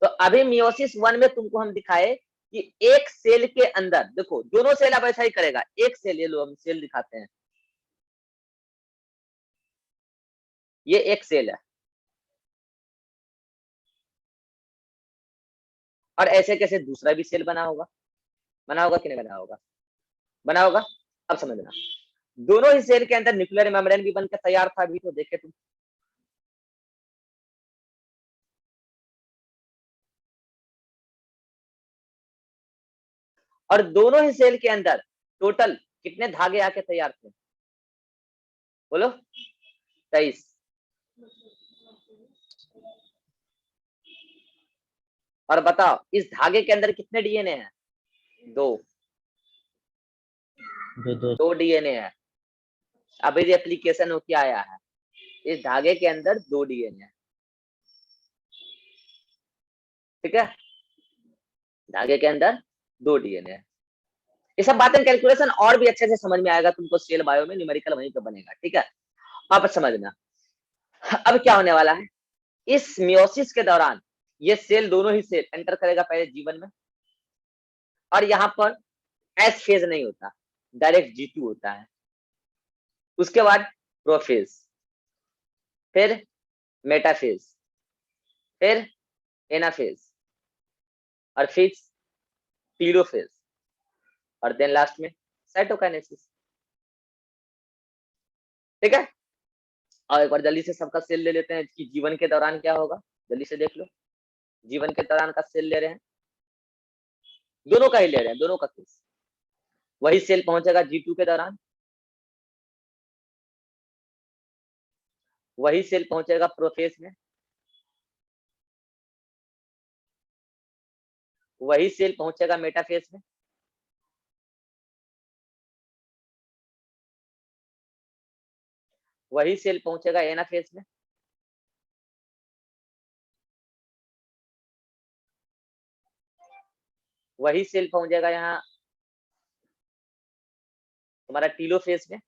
तो अभी मियोसिस 1 में तुमको हम दिखाए कि एक सेल के अंदर, देखो दोनों सेल अब ऐसा ही करेगा, एक सेल, ये लो हम सेल दिखाते हैं, ये एक सेल है, और ऐसे कैसे दूसरा भी सेल बना होगा, बना होगा कि नहीं बना होगा, बना होगा। अब समझना, दोनों ही सेल के अंदर न्यूक्लियर मेम्ब्रेन भी बनकर तैयार था, अभी तो देखे तुम, और दोनों ही सेल के अंदर टोटल कितने धागे आके तैयार थे, बोलो 23। और बताओ इस धागे के अंदर कितने डीएनए हैं, दो, दो डीएनए है। अभी एप्लीकेशन होके आया है, इस धागे के अंदर दो डीएनए है, ठीक है, धागे के अंदर दो डीएनए है। ये सब बातें कैलकुलेशन और भी अच्छे से समझ में आएगा तुमको, सेल बायो में न्यूमेरिकल वहीं पे बनेगा, ठीक है। अब समझना, अब क्या होने वाला है, इस मियोसिस के दौरान ये सेल, दोनों ही सेल एंटर करेगा पहले जीवन में, और यहाँ पर एस फेज नहीं होता, डायरेक्ट G2 होता है। उसके बाद प्रोफेज, फिर मेटाफेज, फिर एनाफेज, और फिर टीलोफेज, और देन लास्ट में साइटोकाइनेसिस, ठीक है। और एक बार जल्दी से सबका सेल ले लेते हैं कि जीवन के दौरान क्या होगा, जल्दी से देख लो, जीवन के दौरान का सेल ले रहे हैं, दोनों का ही ले रहे हैं, दोनों का केस। वही सेल पहुंचेगा G2 के दौरान, वही सेल पहुंचेगा प्रोफेज में, वही सेल पहुंचेगा मेटाफेज में, वही सेल पहुंचेगा एनाफेज में, वही सेल पहुंचेगा यहाँ तुम्हारा टीलोफेज में,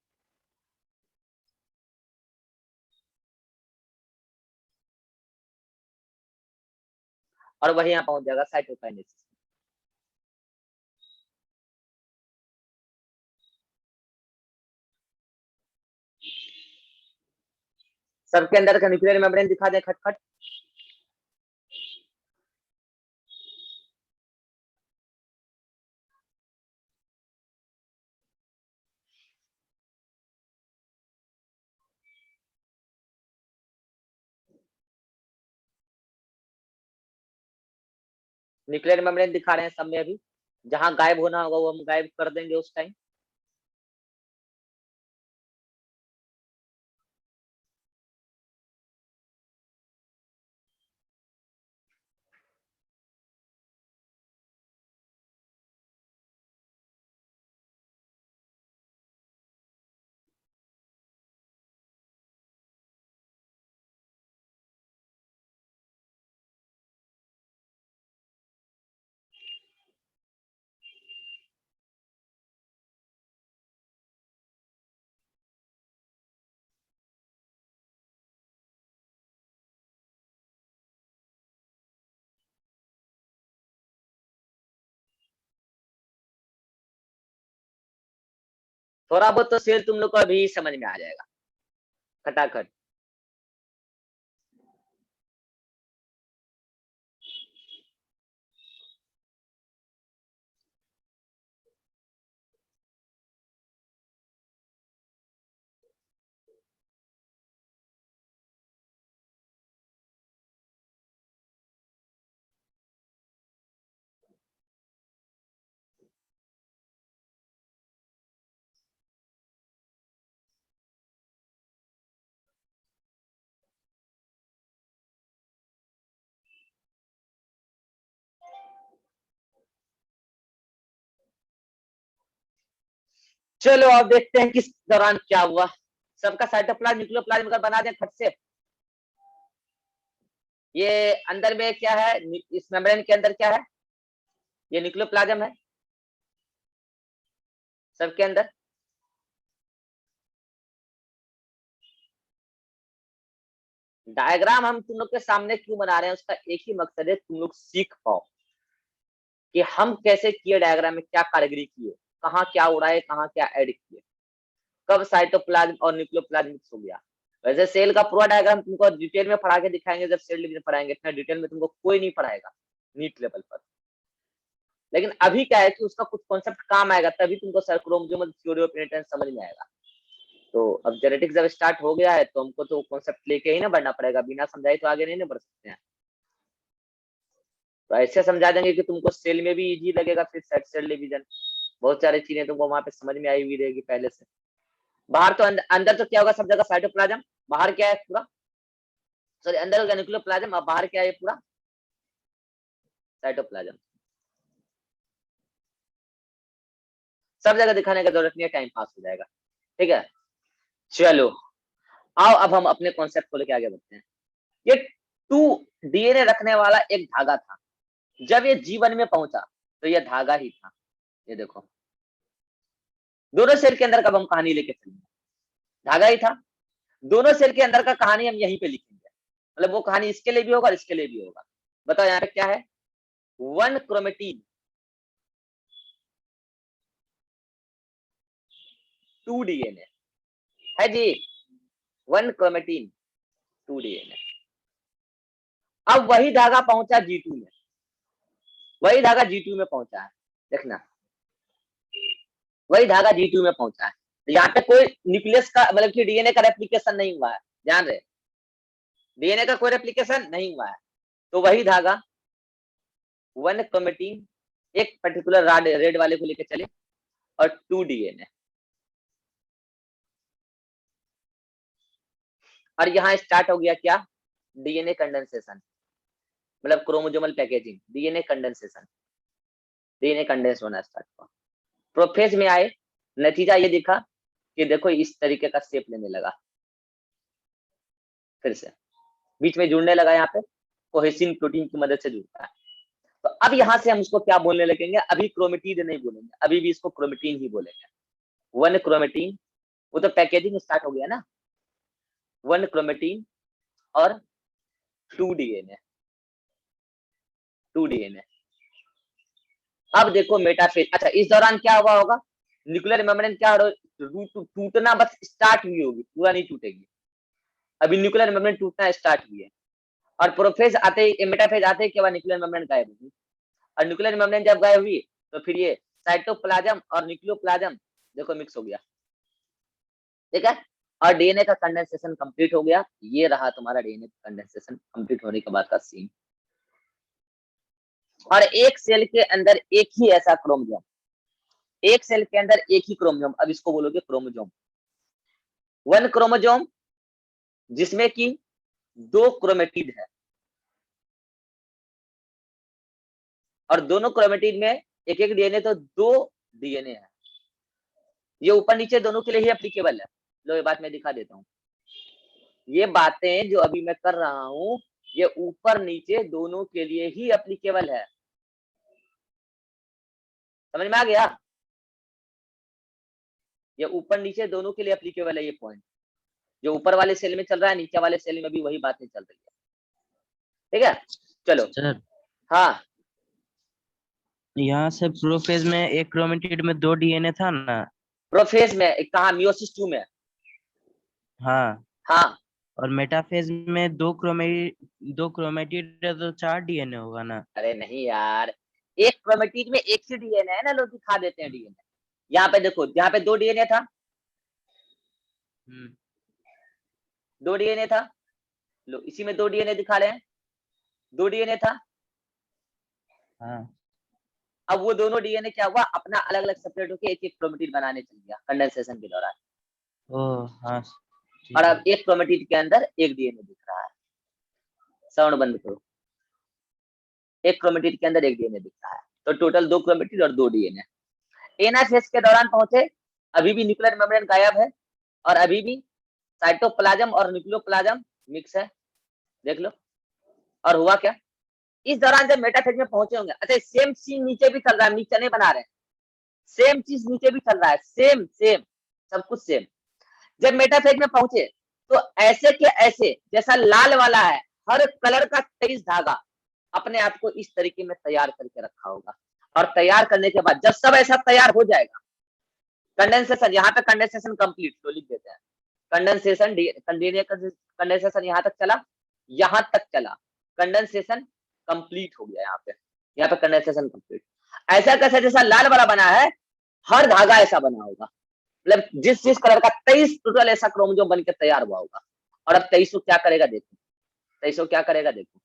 और वही यहाँ पहुंच जाएगा साइटोकाइनेसिस। सबके अंदर का न्यूक्लियर मेम्ब्रेन दिखा दे खटखट। न्यूक्लियर मेम्ब्रेन दिखा रहे हैं सब में अभी, जहां गायब होना होगा वो हम गायब कर देंगे उस टाइम। थोड़ा बहुत तो सेल तुम लोग को अभी समझ में आ जाएगा खटाखट। चलो अब देखते हैं किस दौरान क्या हुआ। सबका साइटोप्लाज्म न्यूक्लियोप्लाज्म बना दें फट से। ये अंदर में क्या है, इस मेम्ब्रेन के अंदर क्या है, ये न्यूक्लियोप्लाज्म है सबके अंदर। डायग्राम हम तुम लोग के सामने क्यों बना रहे हैं, उसका एक ही मकसद है, तुम लोग सीख पाओ कि हम कैसे किए, डायग्राम में क्या कारीगरी किए, कहाँ क्या उड़ाए, कहाँ क्या ऐड किए, कब साइटोप्लाज्म और न्यूक्लियोप्लाज्म मिक्स हो गया। वैसे सेल का पूरा डायग्राम तुमको डिटेल में पढ़ा के दिखाएंगे, जब सेल डिवीजन पढ़ाएंगे, इतना डिटेल में तुमको कोई नहीं पढ़ाएगा नीट लेवल पर। लेकिन अभी क्या है कि उसका कुछ कॉन्सेप्ट काम आएगा, तभी तुमको sir chromosomal theory of inheritance समझ में आएगा। तो अब जेनेटिक्स जब स्टार्ट हो गया है तो हमको तो कॉन्सेप्ट लेके ही ना बढ़ना पड़ेगा, बिना समझाए तो आगे नहीं ना बढ़ सकते हैं। तो ऐसे समझा देंगे कि तुमको सेल में भी इजी लगेगा, फिर सेल डिवीजन बहुत सारी चीजें तुमको वहां पे समझ में आई हुई रहेगी पहले से। बाहर तो अंदर तो क्या होगा, सब जगह साइटोप्लाज्म, बाहर क्या है पूरा, सॉरी अंदर होगा न्यूक्लियोप्लाज्म, और बाहर क्या है पूरा साइटोप्लाज्म। सब जगह दिखाने का जरूरत नहीं है, टाइम पास हो जाएगा। ठीक है, चलो आओ अब हम अपने कॉन्सेप्ट को लेके आगे बढ़ते हैं। ये 2 डीएनए रखने वाला एक धागा था, जब ये जीवन में पहुंचा तो ये धागा ही था। ये देखो, दोनों सेल के अंदर कब हम कहानी लेके चलेंगे, धागा ही था। दोनों सेल के अंदर का कहानी हम यहीं पे लिखेंगे, मतलब वो कहानी इसके लिए भी होगा और इसके लिए भी होगा। बताओ यहाँ पे क्या है, 1 क्रोमेटिन 2 डीएनए है जी, 1 क्रोमेटिन 2 डीएनए। अब वही धागा पहुंचा G2 में, वही धागा G2 में पहुंचा है, देखना वही धागा G2 में पहुंचा है। तो यहाँ पे कोई न्यूक्लियस का मतलब कि डीएनए का रेप्लिकेशन नहीं हुआ है, ध्यान रहे, डीएनए का कोई रेप्लिकेशन नहीं हुआ है। तो वही धागा 1 क्रोमेटिन, एक पर्टिकुलर रेड वाले को लेकर चले, और 2 डीएनए, और यहाँ स्टार्ट हो गया क्या, डीएनए कंडेंसेशन, मतलब chromosomal packaging, DNA condensation, DNA condense होना स्टार्ट हुआ। प्रोफेज में आए, नतीजा ये दिखा कि देखो इस तरीके का शेप लेने लगा, फिर से बीच में जुड़ने लगा, यहाँ पे कोहेसिन प्रोटीन की मदद से जुड़ता है। तो अब यहाँ से हम उसको क्या बोलने लगेंगे, अभी क्रोमेटिन नहीं बोलेंगे, अभी भी इसको क्रोमेटिन ही बोलेंगे। 1 क्रोमेटिन, वो तो पैकेजिंग स्टार्ट हो गया ना, 1 क्रोमेटिन और 2 डीएनए, 2 डीएनए। अब देखो मेटाफेज, अच्छा इस दौरान क्या हुआ होगा, न्यूक्लियर मेम्ब्रेन क्या टूटना बस स्टार्ट हुई होगी, पूरा नहीं टूटेगी, अभी न्यूक्लियर मेम्ब्रेन टूटना स्टार्ट हुई है। और प्रोफेज आते ही, मेटाफेज आते ही क्या हुआ, न्यूक्लियर मेम्ब्रेन गायब हुई, और न्यूक्लियर मेम्ब्रेन जब गायब हुई तो फिर ये साइटोप्लाज्म और न्यूक्लियोप्लाज्म देखो मिक्स हो गया, ठीक है, और डीएनए का कंडेंसेशन कंप्लीट हो गया। ये रहा तुम्हारा डीएनए कंडेंसेशन कंप्लीट होने के बाद का सीन। और एक सेल के अंदर एक ही ऐसा क्रोमोसोम, एक सेल के अंदर एक ही क्रोमोसोम, अब इसको बोलोगे क्रोमोसोम, 1 क्रोमोसोम जिसमें कि 2 क्रोमेटिड है, और दोनों क्रोमेटिड में एक एक डीएनए, तो 2 डीएनए है। ये ऊपर नीचे दोनों के लिए ही एप्लीकेबल है। लो ये बात मैं दिखा देता हूँ, ये बातें जो अभी मैं कर रहा हूँ ये ऊपर नीचे दोनों के लिए ही एप्लीकेबल है, समझ में आ गया, ये ऊपर नीचे दोनों के लिए एप्लीकेबल है। ये पॉइंट जो ऊपर वाले सेल में चल रहा है, नीचे वाले सेल में भी वही बातें चल रही है, ठीक है। चलो सर, हाँ, यहाँ से प्रोफेज में एक क्रोमेटिड में 2 डीएनए था ना। प्रोफेज में कहा, मियोसिस 2 में, हाँ, हाँ और मेटाफेज में 2 क्रोमेटिड है तो 4 डीएनए होगा ना। अरे नहीं यार, एक क्रोमेटिड में एक ही डीएनए है ना, लोग दिखा देते हैं डीएनए। यहाँ पे देखो, यहाँ पे 2 डीएनए था, 2 डीएनए था, लो इसी में 2 डीएनए दिखा रहे हैं, 2 डीएनए था। हाँ, अब वो दोनों डीएनए क्या हुआ, अपना अलग अलग सेपरेट होकर एक एक क्रोमेटिड बनाने चल गया कंडेंसेशन के दौरान, ओ हाँ, और ठीक है। अब एक क्रोमेटिड के अंदर एक डीएनए दिख रहा है। साउंड बंद करो, एक क्रोमेटिड के अंदर एक डीएनए दिख रहा है, तो टोटल 2 क्रोमेटिड और 2 डीएनए। एनाफेज के दौरान पहुंचे, अभी भी न्यूक्लियर मेम्ब्रेन गायब है, और अभी भी साइटोप्लाज्म और न्यूक्लियोप्लाज्म मिक्स है, देख लो। और हुआ क्या, इस दौरान जब मेटाफेज में पहुंचे होंगे, अच्छा सेम सीन नीचे भी चल रहा है, नीचे नहीं बना रहे, सेम चीज नीचे भी चल रहा है, सेम सेम सब कुछ सेम। जब मेटाफेज में पहुंचे तो ऐसे के ऐसे जैसा लाल वाला है, हर कलर का 23 धागा अपने आप को इस तरीके में तैयार करके रखा होगा। और तैयार करने के बाद जब सब ऐसा तैयार हो जाएगा, कंडेंसेशन, यहाँ पे कंडेंसेशन कंप्लीट तो लिख देते हैं। कंडेंसेशन कंडेंसेशन यहाँ तक चला, कंडेंसेशन कंप्लीट हो गया। यहाँ पे कंडेंसेशन कंप्लीट। ऐसा कैसे जैसा लाल वाला बना है, हर धागा ऐसा बना होगा, मतलब जिस कलर का 23 टोटल ऐसा क्रोमोसोम बनकर तैयार हुआ होगा। और अब 23 क्या करेगा देखो, 23 क्या करेगा देखो,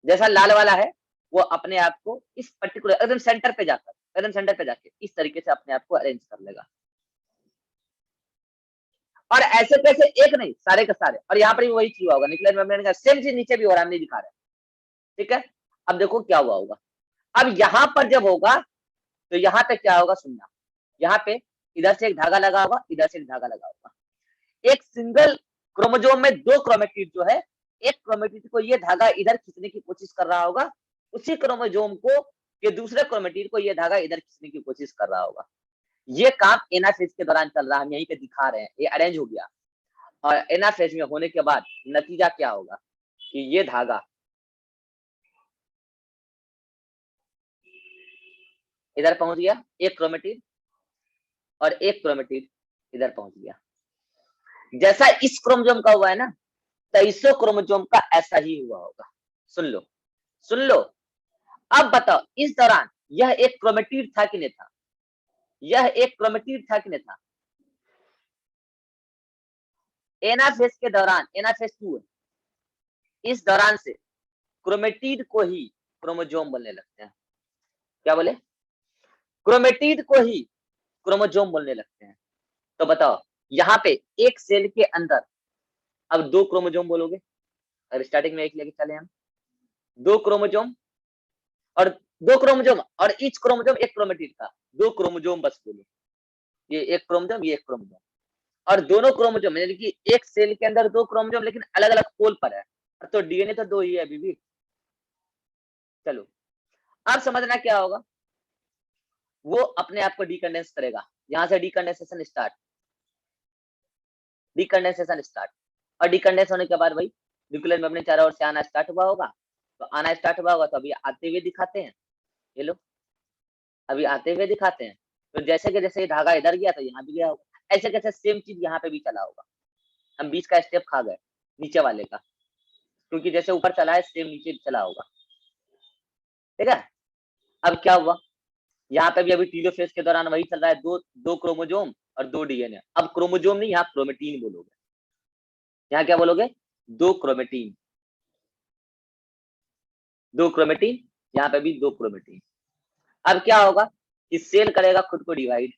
जैसा लाल वाला है वो अपने आप को इस पर्टिकुलर एकदम सेंटर पे जाकर इस तरीके से अपने आप को अरेंज कर लेगा। और ऐसे कैसे एक नहीं, सारे के सारे। और यहाँ पर भी वही चीज होगा, न्यूक्लियर मेम्ब्रेन का सेम चीज नीचे भी हो रहा है, हम नहीं दिखा रहे, ठीक है। अब देखो क्या हुआ होगा, अब यहाँ पर जब होगा तो यहाँ पे क्या होगा सुनना, यहाँ पे इधर से एक धागा लगा होगा, इधर से एक धागा लगा होगा। एक सिंगल क्रोमोसोम में 2 क्रोमेटिड जो है, एक क्रोमेटिड को ये धागा इधर खींचने की कोशिश कर रहा होगा, उसी क्रोमोसोम को के दूसरे क्रोमेटिड को ये धागा इधर खींचने की कोशिश कर रहा होगा। ये काम एनाफेज के दौरान चल रहा है, हम यहीं पे दिखा रहे हैं, ये अरेंज हो गया। और एनाफेज में होने के बाद नतीजा क्या होगा कि ये धागा इधर पहुंच गया, एक क्रोमेटिड, और एक क्रोमेटिड इधर पहुंच गया। जैसा इस क्रोमोसोम का हुआ है ना, 23 क्रोमोसोम का ऐसा ही हुआ होगा। सुन लो। अब बताओ इस दौरान यह एक क्रोमेटिड था कि नहीं था, यह एक क्रोमेटिड था कि नहीं था। एनाफेज के दौरान, एनाफेज 2 इस दौरान से क्रोमेटिड को ही क्रोमोसोम बोलने लगते हैं। क्या बोले, क्रोमेटिड को ही क्रोमोसोम बोलने लगते हैं। तो बताओ यहाँ पे एक सेल के अंदर अब 2 क्रोमोसोम बोलोगे, अगर स्टार्टिंग में एक लेके चले हम, 2 क्रोमोसोम और ईच क्रोमोसोम एक क्रोमेटिड था, 2 क्रोमोसोम बस बोलो, ये एक क्रोमोसोम, ये एक क्रोमोसोम। और दोनों क्रोमोसोम यानी कि एक सेल के अंदर 2 क्रोमोसोम लेकिन अलग अलग पोल पर है, तो डीएनए तो 2 ही है अभी भी। चलो अब समझना क्या होगा, वो अपने आप को डीकंडेंस करेगा, यहाँ से डीकंडेंसेशन स्टार्ट, और डीकंडेंस होने के बाद भाई न्यूक्लियर मेम्ब्रेन चारों ओर से आना स्टार्ट हुआ होगा। तो आना स्टार्ट हुआ होगा तो अभी आते हुए दिखाते हैं, ये लो अभी आते हुए दिखाते हैं। तो जैसे कि जैसे धागा इधर गया तो यहाँ भी गया होगा, ऐसे कैसे सेम चीज यहाँ पे भी चला होगा। हम बीच का स्टेप खा गए नीचे वाले का, क्योंकि जैसे ऊपर चला है सेम नीचे चला होगा, ठीक है। अब क्या हुआ, यहाँ पे भी अभी टीलोफेज के दौरान वही चल रहा है, दो क्रोमोसोम और 2 डीएनए। अब क्रोमोसोम नहीं, यहाँ क्रोमेटीन बोलोगे, यहाँ क्या बोलोगे, 2 क्रोमेटीन, 2 क्रोमेटीन, यहाँ पे भी 2 क्रोमेटीन। अब क्या होगा कि सेल करेगा खुद को divide,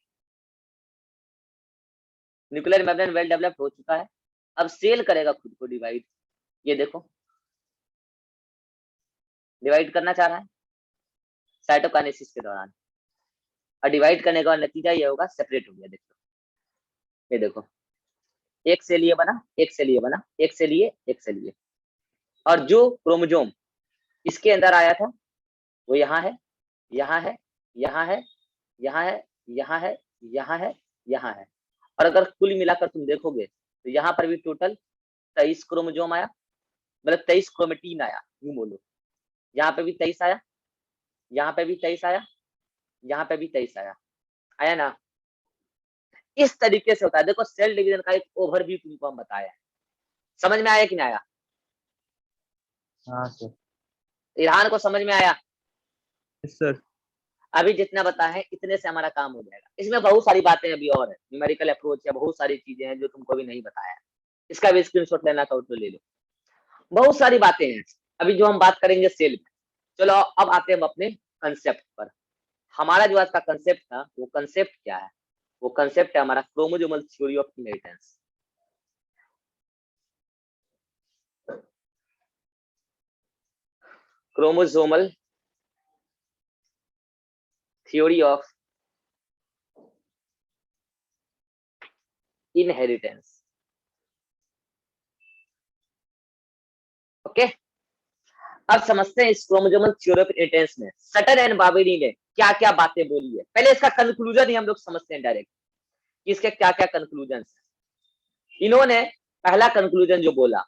nuclear membrane well developed हो चुका है, अब सेल करेगा खुद को डिवाइड। ये देखो डिवाइड करना चाह रहा है साइटोकाइनेसिस के दौरान, और डिवाइड करने का नतीजा ये होगा सेपरेट हो गया। देखो ये देखो, एक सेल ये बना, एक सेल ये बना, एक सेल ये, एक सेल ये। और जो क्रोमोसोम इसके अंदर आया था वो यहाँ है, यहाँ है, यहाँ है, यहाँ है, यहाँ है, यहाँ है, यहाँ है। और अगर कुल मिलाकर तुम देखोगे तो यहाँ पर भी टोटल 23 क्रोमोसोम आया, मतलब 23 क्रोमेटीन आया, यूं बोलो। यहाँ पे भी 23 आया, यहाँ पे भी 23 आया, यहाँ पे भी 23 आया, आया ना। इस तरीके से होता है। देखो सेल डिवीजन का एक ओवरव्यू तुमको हम बताया, समझ में आया कि नहीं आया। हाँ सर। इरहान को समझ में आया। सर अभी जितना बताया है इतने से हमारा काम हो जाएगा। इसमें बहुत सारी बातें अभी और है, न्यूमेरिकल अप्रोच है, बहुत सारी चीजें हैं जो तुमको भी नहीं बताया है। इसका भी स्क्रीनशॉट लेना तो ले लो, बहुत सारी बातें हैं अभी जो हम बात करेंगे सेल में। चलो अब आते हैं हम अपने कंसेप्ट पर। हमारा जो आज का कंसेप्ट था वो कंसेप्ट क्या है, वो कंसेप्ट है हमारा chromosomal theory of inheritance. Chromosomal theory of inheritance, okay. अब समझते हैं इस क्रोमोसोमल थ्योरी ऑफ इनहेरिटेंस में सटर एंड बावेरी ने क्या क्या बातें बोली है। पहले इसका कंक्लूजन ही हम लोग समझते हैं डायरेक्ट, इसके क्या क्या कंक्लूजन है। इन्होंने पहला कंक्लूजन जो बोला,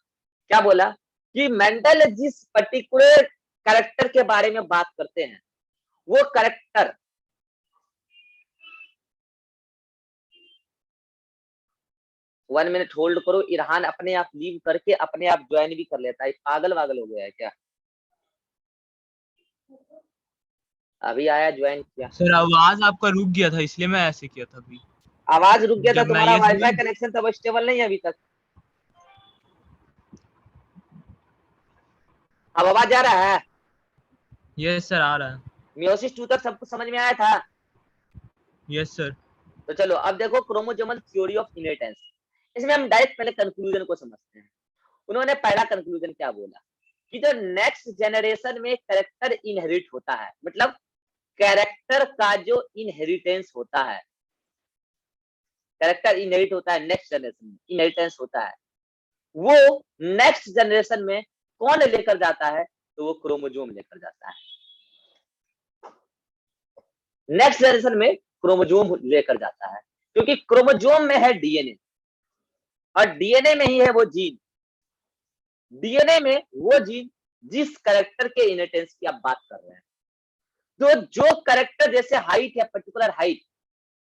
क्या बोला कि मेंडल जिस पर्टिकुलर कैरेक्टर के बारे में बात करते हैं, वो कैरेक्टर 1 मिनट होल्ड करो। इरहान अपने आप लीव करके अपने आप ज्वाइन भी कर लेता है, पागल वागल हो गया है क्या? अभी आया, ज्वाइन किया। सर आवाज आपका रुक गया था, इसलिए मैं ऐसे किया था अभी। आवाज रुक गया था, जब मैं तुम्हारा ये वाईफाई कनेक्शन तो स्टेबल नहीं है अभी तक। अब आवाज आ रहा है? यस सर, आ रहा है। मियोसिस 2 तक सब कुछ समझ में आया था? Yes sir. तो चलो अब देखो क्रोमोसोमल थ्योरी ऑफ इनहेरिटेंस। इसमें हम डायरेक्ट पहले कंक्लूजन को समझते हैं। उन्होंने पहला कंक्लूजन क्या बोला कि जो नेक्स्ट जनरेशन में कैरेक्टर इनहेरिट होता है, मतलब कैरेक्टर का जो इनहेरिटेंस होता है, कैरेक्टर इनहेरिट होता है नेक्स्ट जनरेशन में, इनहेरिटेंस होता है, वो नेक्स्ट जनरेशन में कौन लेकर जाता है? तो वो क्रोमोसोम लेकर जाता है। नेक्स्ट जनरेशन में क्रोमोसोम लेकर जाता है, क्योंकि क्रोमोसोम में है डीएनए और डीएनए में ही है वो जीन। डीएनए में वो जीन जिस कैरेक्टर के इनहेरिटेंस की आप बात कर रहे हैं, तो जो कैरेक्टर जैसे हाइट है, पर्टिकुलर हाइट,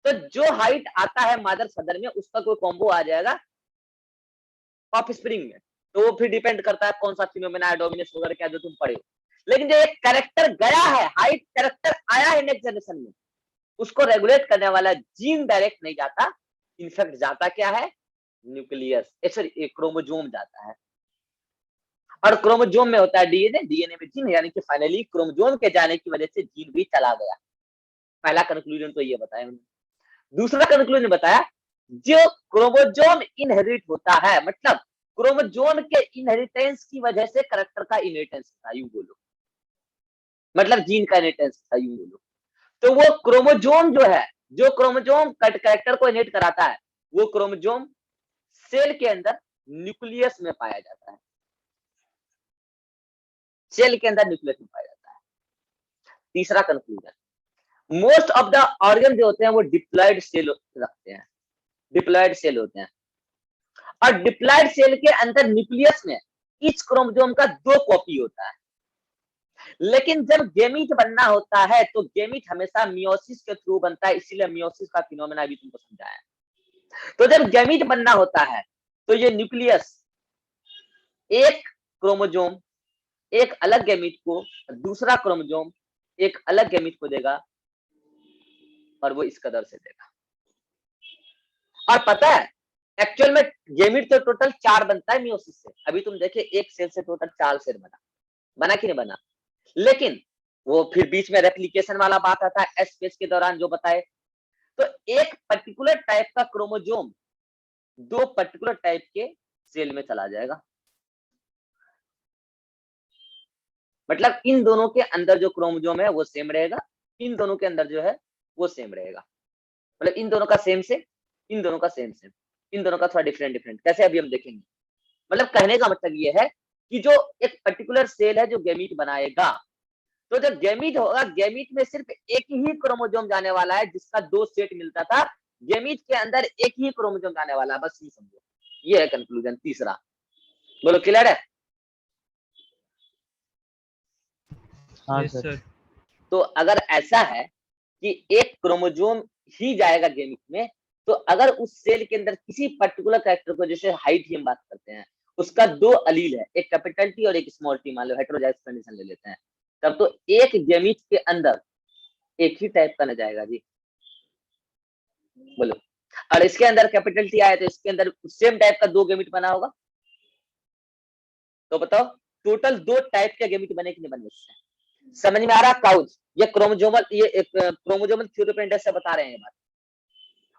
तो जो हाइट आता है मदर सदर में, उसका कोई कॉम्बो आ जाएगा ऑफस्प्रिंग में, तो वो फिर डिपेंड करता है कौन सा फिनोमेना है, डोमिनेंस वगैरह क्या जो तुम पढ़े हो। लेकिन जो एक कैरेक्टर गया है, हाइट कैरेक्टर आया है नेक्स्ट जनरेशन में, उसको रेगुलेट करने वाला जीन डायरेक्ट नहीं जाता, इनफेक्ट जाता क्या है? न्यूक्लियस, सॉरी क्रोमोसोम जाता है। और क्रोमोसोम में होता है डीएनए, डीएनए में जीन, यानी कि फाइनली क्रोमोसोम के जाने की वजह से जीन भी चला गया। पहला कंक्लूजन तो ये बताया उन्होंने। दूसरा कंक्लूजन बताया जो क्रोमोसोम इनहेरिट होता है, मतलब क्रोमोसोम के इनहेरिटेंस की वजह से कैरेक्टर का इनहेरिटेंस होता है, यूं बोलो, मतलब जीन का इनहेरिटेंस होता है, यूं बोलो। तो वो क्रोमोसोम जो है, जो क्रोमोसोम कैरेक्टर को इनहेरिट कराता है, वो क्रोमोसोम सेल के अंदर न्यूक्लियस में पाया जाता है। सेल के अंदर न्यूक्लियस में पाया जाता है। तीसरा conclusion, most of the organ जो होते हैं वो डिप्लॉयड सेल रखते हैं, डिप्लॉयड सेल होते हैं। और डिप्लॉयड सेल के अंदर न्यूक्लियस में इस क्रोमोसोम का 2 कॉपी होता है। लेकिन जब गेमीट बनना होता है तो गेमीट हमेशा मियोसिस के थ्रू बनता है, इसीलिए मियोसिस का फिनोमेना भी तुमको समझाया। तो जब गेमीट बनना होता है तो ये न्यूक्लियस एक क्रोमोसोम एक अलग गेमीट को, दूसरा क्रोमोसोम एक अलग गेमीट को देगा, और वो इस कदर से देगा। और पता है एक्चुअल में गेमीट तो टोटल 4 बनता है मियोसिस से। अभी तुम देखे एक सेल से टोटल 4 सेल बना, बना कि नहीं बना? लेकिन वो फिर बीच में रेप्लिकेशन वाला बात आता है, एस फेज के दौरान जो बताए। तो एक पर्टिकुलर टाइप का क्रोमोसोम 2 पर्टिकुलर टाइप के सेल में चला जाएगा, मतलब इन दोनों के अंदर जो क्रोमोसोम है वो सेम रहेगा, इन दोनों के अंदर जो है वो सेम रहेगा, मतलब इन दोनों का सेम से, इन दोनों का सेम सेम, इन दोनों का थोड़ा डिफरेंट डिफरेंट। कैसे अभी हम देखेंगे। मतलब कहने का मतलब ये है कि जो एक पर्टिकुलर सेल है जो गेमीट बनाएगा, तो जब गेमीट होगा, गेमीट में सिर्फ एक ही क्रोमोसोम जाने वाला है, जिसका 2 सेट मिलता था, गेमीट के अंदर एक ही क्रोमोसोम जाने वाला है, बस ये समझो। ये है कंक्लूजन तीसरा। बोलो क्लियर है? हाँ यस सर। सर। तो अगर ऐसा है कि एक क्रोमोसोम ही जाएगा गेमीट में, तो अगर उस सेल के अंदर किसी पर्टिकुलर कैरेक्टर को, जैसे हाइट की हम बात करते हैं, उसका 2 अलील है, एक कैपिटल टी और एक स्मॉल टी, मान लो हेटेरोजाइगस कंडीशन ले लेते हैं, तब तो एक गेमीट के अंदर एक ही टाइप का न जाएगा जी। बोलो। और इसके अंदर कैपिटल टी आया तो इसके अंदर सेम टाइप का 2 गेमीट बना होगा, तो बताओ टोटल 2 टाइप के गेमीट बने कि नहीं बने? समझ में आ रहा? काउच ये क्रोमोसोमल, ये एक क्रोमोसोमल थ्योरी ऑफ इनहेरिटेंस से बता रहे हैं बात।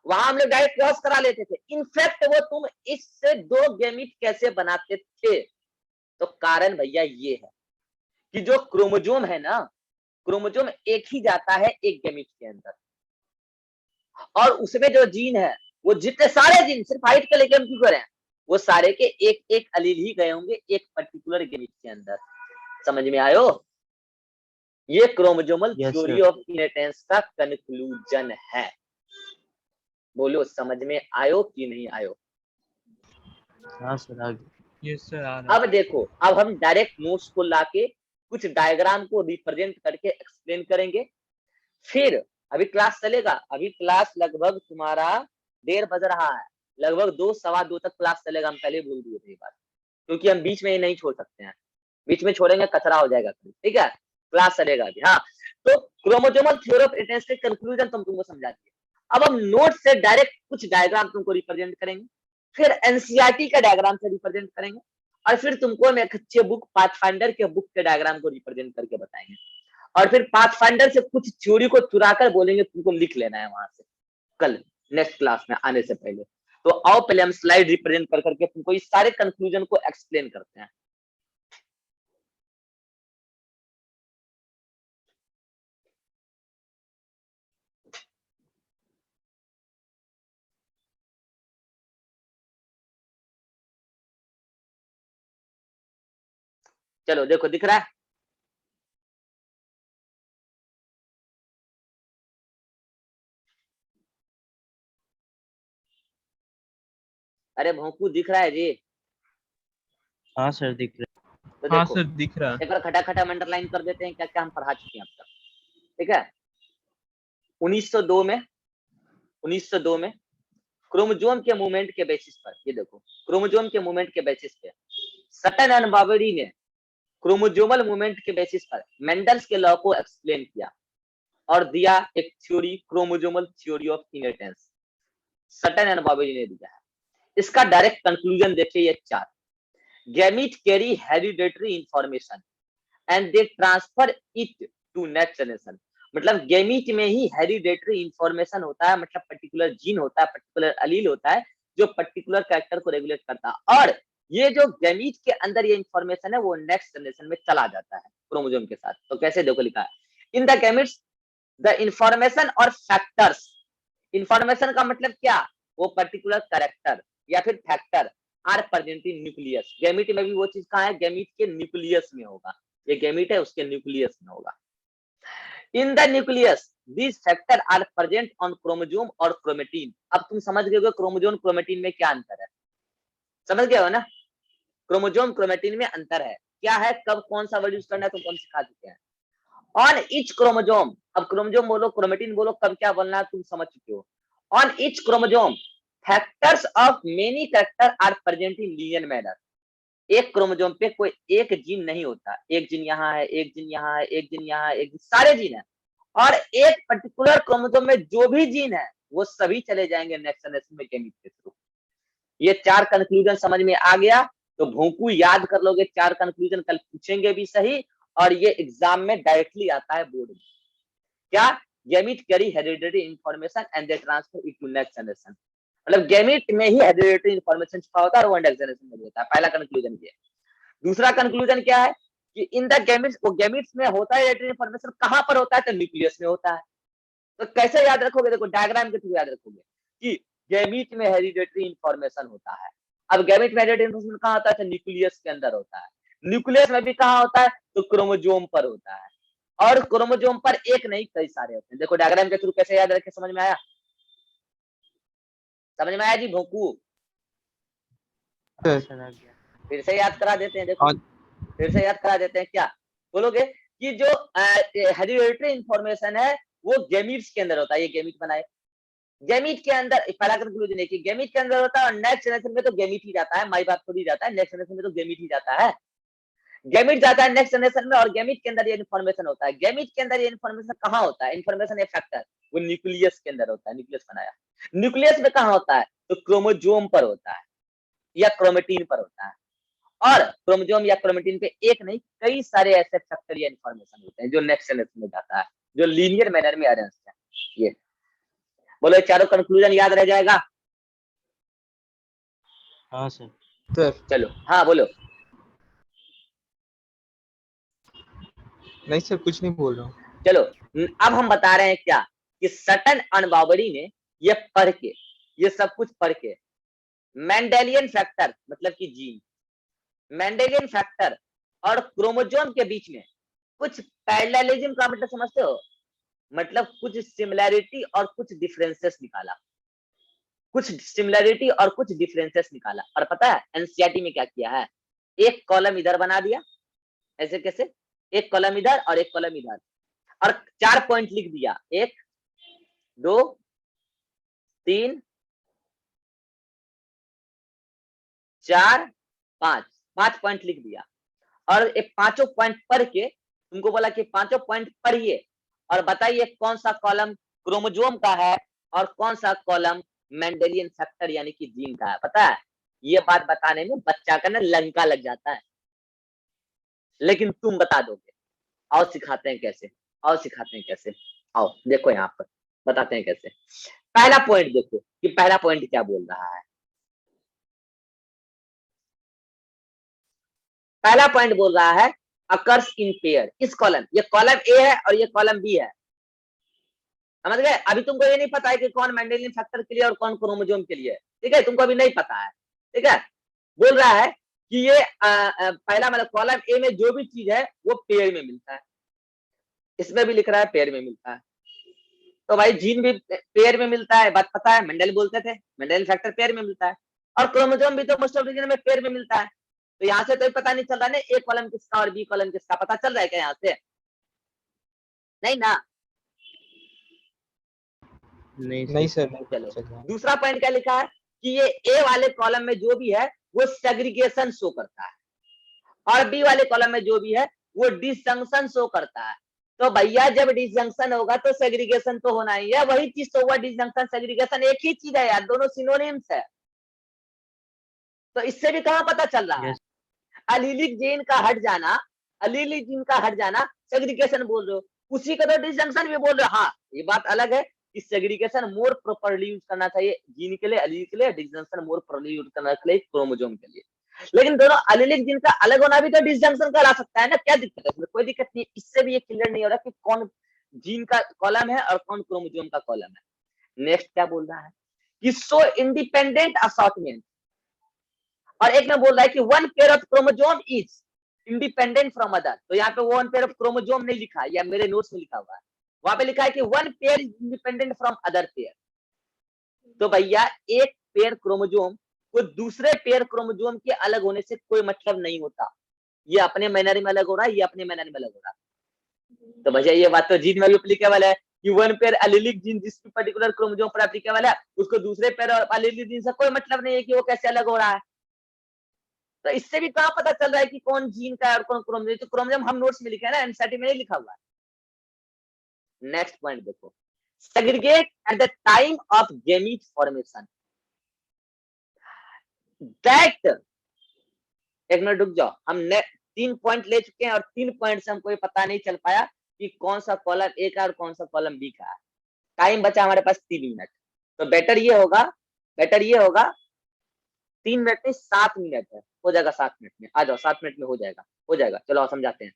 वहां हम लोग डायरेक्ट क्रॉस करा लेते थे। इनफैक्ट वो तुम इससे 2 गेमीट कैसे बनाते थे? तो कारण भैया ये है कि जो क्रोमोसोम है ना, क्रोमोसोम एक ही जाता है एक गेमीट के अंदर, और उसमें जो जीन है, वो जितने सारे जीन, सिर्फ हाइट के लेके हम क्यों करें, वो सारे के एक एक अलील ही गए होंगे एक पर्टिकुलर गेमीट के अंदर। समझ में आयो? ये chromosomal yes theory sir. Of inheritance का कंक्लूजन है। बोलो समझ में आयो कि नहीं आयो? हाँ सर आ गया। यस सर आ रहा अब देखो, अब हम डायरेक्ट नोट्स को लाके कुछ डायग्राम को रिप्रेजेंट करके एक्सप्लेन करेंगे। फिर अभी क्लास चलेगा, अभी क्लास लगभग तुम्हारा 1:30 बज रहा है, लगभग 2 सवा 2 तक क्लास चलेगा। हम पहले बोल दिए थे ये बात, क्योंकि हम बीच में ये नहीं छोड़ सकते हैं, बीच में छोड़ेंगे कचरा हो जाएगा, ठीक है। क्लास चलेगा अभी। हाँ, तो chromosomal theory of intensity conclusion तुमको समझा दिया। अब हम नोट से डायरेक्ट कुछ डायग्राम तुमको रिप्रेजेंट करेंगे, फिर एनसीईआरटी का डायग्राम से रिप्रेजेंट करेंगे, और फिर तुमको हम एक अच्छे बुक पाथफाइंडर के बुक के डायग्राम को रिप्रेजेंट करके बताएंगे, और फिर पाथफाइंडर से कुछ थ्योरी को चुराकर बोलेंगे तुमको लिख लेना है वहां से, कल नेक्स्ट क्लास में आने से पहले। तो आओ पहले हम स्लाइड रिप्रेजेंट कर करके तुमको इस सारे कंक्लूजन को एक्सप्लेन करते हैं। चलो देखो, दिख रहा है? अरे भोंकू दिख रहा है जी? हाँ सर दिख रहा तो हाँ देखो, सर दिख रहा एक बार खटाखटा अंडरलाइन कर देते हैं क्या क्या हम पढ़ा चुके हैं अब तक, ठीक है। 1902 में 1902 में क्रोमोसोम के मूवमेंट के बेसिस पर, ये देखो, क्रोमोसोम के मूवमेंट के बेसिस पे सटन एंड बावेरी ने क्रोमोसोमल मूवमेंट के बेसिस पर मेंडल्स के लॉ को एक्सप्लेन किया और दिया एक theory, chromosomal theory of inheritance. Sutton and Boveri ने दिया है। इसका डायरेक्ट कंक्लूजन देखिए, ये 4 gamete carry hereditary information and they transfer it to next generation. मतलब गैमीट में ही हेरिडेटरी इंफॉर्मेशन होता है, मतलब पर्टिकुलर जीन होता है, पर्टिकुलर अलील होता है जो पर्टिकुलर कैरेक्टर को रेगुलेट करता है, और ये जो गैमीट के अंदर ये इंफॉर्मेशन है वो नेक्स्ट जनरेशन में चला जाता है क्रोमोसोम के साथ। तो कैसे देखो, लिखा है in the gametes the information और फैक्टर्स। इंफॉर्मेशन का मतलब क्या, वो पर्टिकुलर कैरेक्टर या फिर factor are present in nucleus. Gamete में भी वो चीज कहाँ है, गैमीट के न्यूक्लियस में होगा। ये गैमीट है, उसके न्यूक्लियस में होगा। In the nucleus these factor are present on chromosome और क्रोमेटिन। अब तुम समझ गए क्रोमोसोम क्रोमेटिन में क्या अंतर है, समझ गए हो ना? क्रोमोसोम क्रोमेटिन में अंतर है, क्या है, कब कौन सा वर्ड यूज करना है तुमको हम सिखा चुके हैं। ऑन ईच क्रोमोसोम, अब क्रोमोसोम बोलो, क्रोमेटिन बोलो, कब क्या बोलना है तुम समझ चुके हो। On each chromosome factors of many character are present in linear manner. एक क्रोमोसोम पे कोई एक जीन नहीं होता, एक जीन यहाँ है, एक जीन यहाँ है, एक जीन यहाँ है, एक जीन, सारे जीन है, और एक पर्टिकुलर क्रोमोसोम में जो भी जीन है वो सभी चले जाएंगे नेक्स्ट जनरेशन में गैमीट के थ्रू। ये 4 कंक्लूजन समझ में आ गया तो भोंकू याद कर लोगे, 4 कंक्लूजन कल पूछेंगे भी सही, और ये एग्जाम में डायरेक्टली आता है बोर्ड में। क्या, gamete carry hereditary information and they transfer it to next generation. मतलब गैमीट में ही हेरिडिटरी इंफॉर्मेशन छुपा होता है और वो नेक्स्ट जनरेशन में देता है। पहला कंक्लूजन ये। दूसरा कंक्लूजन क्या है कि इन द गैमिट्स, वो गैमिट्स में होता है हेरिडिटरी इंफॉर्मेशन, कहां पर होता है, तो न्यूक्लियस में होता है। तो कैसे याद रखोगे, देखो डायग्राम के थ्रू याद रखोगे कि गैमीट में हेरिडिटरी इंफॉर्मेशन होता है। अब गैमीट में हेरिडिटरी इंफॉर्मेशन कहां होता है, तो न्यूक्लियस के अंदर होता है। न्यूक्लियस में भी कहां होता है, तो क्रोमोसोम पर होता है, और क्रोमोसोम पर एक नहीं कई सारे होते हैं। देखो डायग्राम के थ्रू कैसे याद रखे, समझ में आया? समझ में आया जी भोंकू? है। हाँ सर आ गया। फिर से याद करा देते हैं, देखो और फिर से याद करा देते हैं। क्या बोलोगे कि जो हेरिडिटरी इंफॉर्मेशन है वो गैमीट्स के अंदर होता है। ये गैमीट बनाए, गैमीट के अंदर पहला कंक्लूजन है कि गैमीट के अंदर होता है, और नेक्स्ट जनरेशन में तो गैमीट ही जाता है, माई बाप थोड़ी जाता है, नेक्स्ट जनरेशन में तो गैमीट ही जाता है। गैमीट जाता है नेक्स्ट जनरेशन में, और गैमीट के अंदर ये इन्फॉर्मेशन होता है। गैमीट के अंदर ये इन्फॉर्मेशन कहाँ होता है, इन्फॉर्मेशन ए फैक्टर, वो न्यूक्लियस के अंदर होता है। न्यूक्लियस बनाया, न्यूक्लियस में कहाँ होता है, तो क्रोमोसोम पर होता है या क्रोमेटिन पर होता है। और क्रोमोसोम या क्रोमेटिन पे एक नहीं कई सारे ऐसे फैक्टर या इन्फॉर्मेशन होते हैं जो नेक्स्ट जनरेशन में जाता है, जो लीनियर मैनर में अरेंज है। ये बोलो, चारों कंक्लूजन याद रह जाएगा? हाँ सर। सर चलो हाँ बोलो। नहीं सर कुछ नहीं बोल रहा हूँ। चलो अब हम बता रहे हैं क्या, कि सटन एंड बावरी ने ये पढ़ के, ये सब कुछ पढ़ के, मेंडेलियन फैक्टर मतलब कि जीन, मेंडेलियन फैक्टर और क्रोमोसोम के बीच में कुछ पैरेललिज्म का मतलब समझते हो, मतलब कुछ सिमिलैरिटी और कुछ डिफरेंसेस निकाला। कुछ सिमिलरिटी और कुछ डिफरेंसेस निकाला। और पता है एनसीईआरटी में क्या किया है, एक कॉलम इधर बना दिया, ऐसे कैसे, एक कॉलम इधर और एक कॉलम इधर, और 4 पॉइंट लिख दिया, 1 2 3 4 5, 5 पॉइंट लिख दिया। और ये पांचों पॉइंट पढ़ के तुमको बोला कि पांचों पॉइंट पढ़िए और बताइए कौन सा कॉलम क्रोमोसोम का है और कौन सा कॉलम मेंडेलियन फैक्टर यानी कि जीन का है। पता है ये बात बताने में बच्चा का ना लंका लग जाता है, लेकिन तुम बता दोगे। आओ सिखाते हैं कैसे, आओ सिखाते हैं कैसे। आओ देखो यहाँ पर बताते हैं कैसे। पहला पॉइंट देखो कि पहला पॉइंट क्या बोल रहा है। पहला पॉइंट बोल रहा है अकर्स इन पेयर। इस कॉलम, ये कॉलम ए है और ये कॉलम बी है, समझ गए। अभी तुमको ये नहीं पता है कि कौन मेंडेलियन फैक्टर के लिए और कौन क्रोमोसोम के लिए, ठीक है, तुमको अभी नहीं पता है, ठीक है। बोल रहा है कि ये पहला मतलब कॉलम ए में जो भी चीज है वो पेयर में मिलता है, इसमें भी लिख रहा है पेयर में मिलता है। तो भाई जीन भी पेयर में मिलता है, बात पता है, मेंडल बोलते थे मेंडेलियन फैक्टर पेयर में मिलता है, और क्रोमोसोम भी तो मोस्ट ऑफ रीजन में पेयर में मिलता है। तो यहाँ से तो पता नहीं चल रहा ना ए कॉलम किसका और बी कॉलम किसका, पता चल रहा है क्या यहाँ से, नहीं ना। नहीं सर। चलो दूसरा पॉइंट क्या लिखा है कि ये ए वाले कॉलम में जो भी है वो सेग्रीगेशन शो करता है, और बी वाले कॉलम में जो भी है वो डिसजंक्शन शो करता है। तो भैया जब डिसजंक्शन होगा तो सेग्रीगेशन तो होना ही है, वही चीज तो हुआ, डिसजंक्शन सेग्रीगेशन एक ही चीज है यार, दोनों सिनोनिम्स है। तो इससे भी कहां पता चल रहा है, अलीलिक जीन का हट जाना, अलीलिक जीन का हट जाना सेग्रीगेशन बोल रहे हो, उसी का तो डिसजंक्शन भी बोल रहे हो। हाँ ये बात अलग है कि सेग्रीगेशन मोर प्रॉपर्ली यूज करना चाहिए जीन के लिए, अलील के लिए, डिसजंक्शन मोर प्रॉपर्ली यूज करना चाहिए क्रोमोसोम के लिए। लेकिन दोनों अलीलिक जीन का अलग होना भी तो डिसजंक्शन करा सकता है ना, क्या दिक्कत है इसमें, कोई दिक्कत नहीं। इससे भी ये क्लियर नहीं हो रहा कि कौन जीन का कॉलम है और कौन क्रोमोसोम का कॉलम है। नेक्स्ट क्या बोल रहा है कि सो इंडिपेंडेंट असॉर्टमेंट, और एक में बोल रहा है कि one pair of chromosome is independent from other. तो यहाँ पे वन पेयर ऑफ क्रोमोसोम नहीं लिखा है, या मेरे नोट्स में लिखा हुआ है, वहां पे लिखा है कि one pair is independent from other pair. तो भैया एक पेयर क्रोमोसोम को दूसरे पेयर क्रोमोसोम के अलग होने से कोई मतलब नहीं होता, ये अपने मैनर में अलग हो रहा है, ये अपने मैनर में अलग हो रहा है। तो भैया ये बात तो जीन में भी एप्लीकेबल है कि वन पेयर एलिलिक जीन जिस पर्टिकुलर क्रोमोसोम पर एप्लीकेबल है, उसको दूसरे पेयर एलिलिक जीन से कोई मतलब नहीं है कि वो कैसे अलग हो रहा है। तो इससे भी कहां पता चल रहा है कि कौन जीन का है और कौन क्रोमोसोम। तो क्रोमोसोम हम नोट्स में लिखे हैं ना, एनसीईआरटी में नहीं लिखा हुआ है। नेक्स्ट पॉइंट देखो, segregate at the time of gamete formation. That, एक मिनट रुक जाओ, हम 3 पॉइंट ले चुके हैं और 3 पॉइंट से हमको ये पता नहीं चल पाया कि कौन सा कॉलम ए का और कौन सा कॉलम बी का है। टाइम बचा हमारे पास 3 मिनट, तो बेटर ये होगा 3 मिनट नहीं 7 मिनट है, हो जाएगा 7 मिनट में, आ जाओ 7 मिनट में हो जाएगा, हो जाएगा। चलो समझाते हैं,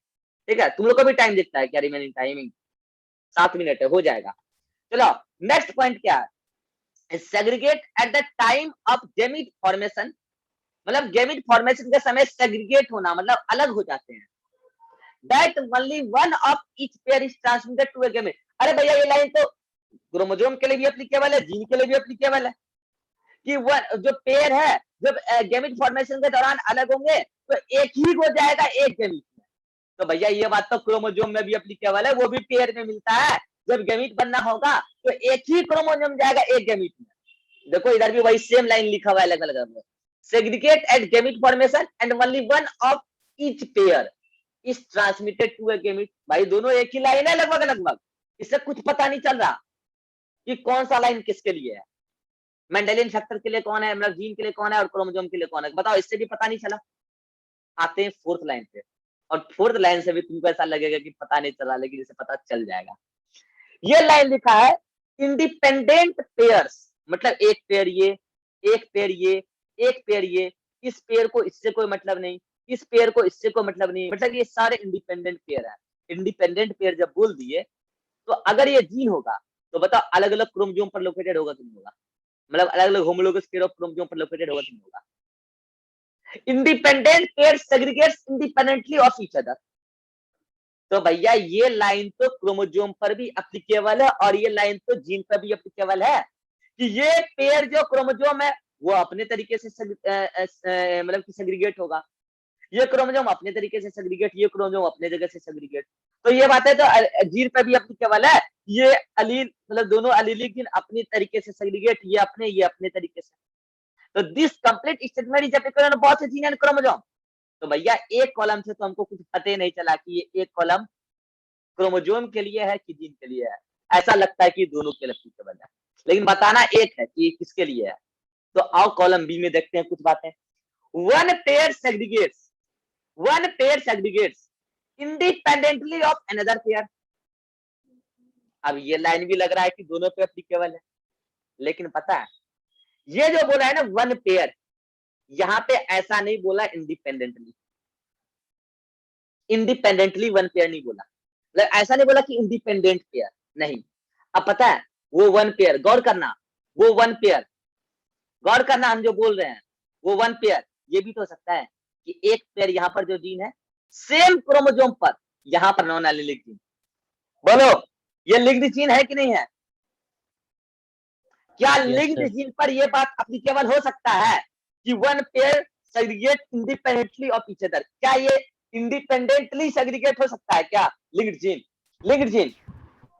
ठीक है, तुम लोग को भी टाइम दिखता है क्या, रिमेनिंग टाइमिंग 7 मिनट है, हो जाएगा। चलो नेक्स्ट पॉइंट क्या है, segregate at the time of gamete formation, मतलब गेमीट फॉर्मेशन के समय सेग्रीगेट होना मतलब अलग हो जाते हैं। That only one of each pair is transmitted to a gamete. अरे भैया ये लाइन तो क्रोमोसोम के लिए भी एप्लीकेबल है, जीन के लिए भी एप्लीकेबल है कि वो जो पेयर है जब गेमीट फॉर्मेशन के दौरान अलग होंगे तो एक ही हो जाएगा एक गेमीट में। तो भैया ये बात तो क्रोमोसोम में भी एप्लीकेबल है, वो भी पेयर में मिलता है, जब गेमीट बनना होगा तो एक ही क्रोमोसोम जाएगा एक गेमीट में। देखो इधर भी वही सेम लाइन लिखा हुआ है अलग अलग, segregate at gamete formation and only one of each pair is transmitted to a gamete. भाई दोनों एक ही लाइन है लगभग लगभग, इससे कुछ पता नहीं चल रहा कि कौन सा लाइन किसके लिए है, मेंडेलियन फैक्टर के लिए कौन है, मतलब जीन के लिए कौन है और क्रोमोसोम के लिए कौन है, बताओ, इससे भी पता नहीं चला। आते हैं 4th लाइन पे, और 4th लाइन से भी तुमको ऐसा लगेगा कि पता नहीं चला, लेकिन इसे पता चल जाएगा। ये लाइन लिखा है इंडिपेंडेंट पेयर्स, मतलब एक पेयर ये, एक पेयर ये, एक पेयर ये, इस पेयर को इससे कोई मतलब नहीं, इस पेयर को इससे कोई मतलब नहीं, मतलब ये सारे इंडिपेंडेंट पेयर है। इंडिपेंडेंट पेयर जब बोल दिए तो अगर ये जीन होगा तो बताओ अलग अलग क्रोमोसोम पर लोकेटेड होगा कि नहीं होगा, मतलब अलग अलग होमोलोगस पेयर ऑफ क्रोमोसोम पर लोकेटेड होगा कि नहीं होगा। Independent pair segregates independently of each other. तो भैया ये लाइन तो क्रोमोसोम पर भी एप्लीकेबल है और ये लाइन तो जीन पर भी एप्लीकेबल है कि ये पेयर जो क्रोमोजोम है वो अपने तरीके से मतलब कि सेग्रीगेट होगा, ये क्रोमोजोम अपने तरीके से सेग्रीगेट, ये क्रोमोजोम अपने जगह से सेग्रीगेट। तो ये बात है तो जीन पे भी एप्लीकेबल है, ये अलील मतलब दोनों अलीलिक जीन अपनी तरीके से सेग्रीगेट, ये अपने तरीके से। तो this complete statement is applicable on both gene and chromosome. तो भैया एक कॉलम से तो हमको कुछ पता ही नहीं चला कि ये एक कॉलम क्रोमोजोम के लिए है कि जीन के लिए है। ऐसा लगता है कि दोनों के लिए एप्लीकेबल है, लेकिन बताना एक है कि किसके लिए है। तो आओ कॉलम बी में देखते हैं कुछ बातें। One pair segregates independently of another pair. अब ये लाइन भी लग रहा है कि दोनों पे एप्लीकेबल है, लेकिन पता है ये जो बोला है ना वन पेयर, यहाँ पे ऐसा नहीं बोला इंडिपेंडेंटली वन पेयर नहीं बोला, मतलब ऐसा नहीं बोला कि इंडिपेंडेंट पेयर नहीं। अब पता है वो वन पेयर, गौर करना, वो वन पेयर, गौर करना, हम जो बोल रहे हैं वो वन पेयर, ये भी तो हो सकता है कि एक पेयर यहाँ पर जो जीन है सेम क्रोमोजोम पर, यहाँ पर नॉन एलिलिक जीन। बोलो ये लिंक्ड जीन है कि नहीं है? क्या लिंक्ड जीन पर ये बात एप्लीकेबल हो सकता है कि one pair segregate independently of each other? क्या ये इंडिपेंडेंटली सेग्रीगेट हो सकता है क्या लिंक्ड जीन?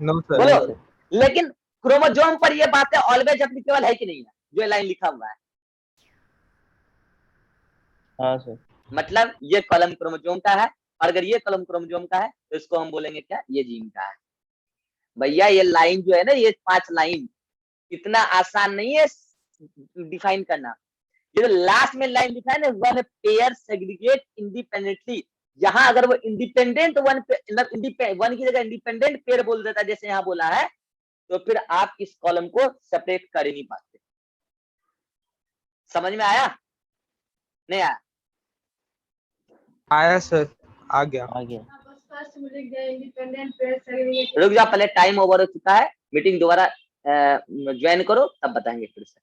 No sir. बोलो, लेकिन क्रोमोजोम पर ये बातें ऑलवेज एप्लीकेबल है कि नहीं है जो लाइन लिखा हुआ है? हाँ सर। मतलब ये कॉलम क्रोमोजोम का है, और अगर ये कॉलम क्रोमोजोम का है तो इसको हम बोलेंगे क्या, ये जीन का है। भैया ये लाइन जो है ना, ये 5 लाइन इतना आसान नहीं है डिफाइन करना। ये जो लास्ट में लाइन लिखा है ना, वन पेयर सेग्रीगेट इंडिपेंडेंटली, यहाँ अगर वो इंडिपेंडेंट वन की जगह इंडिपेंडेंट पेयर बोल देता जैसे यहाँ बोला है, तो फिर आप इस कॉलम को सेपरेट कर ही नहीं पाते। समझ में आया नहीं आया? आया सर, आ गया। रुक जा, पहले टाइम ओवर हो चुका है, मीटिंग दोबारा ज्वाइन करो तब बताएंगे फिर से।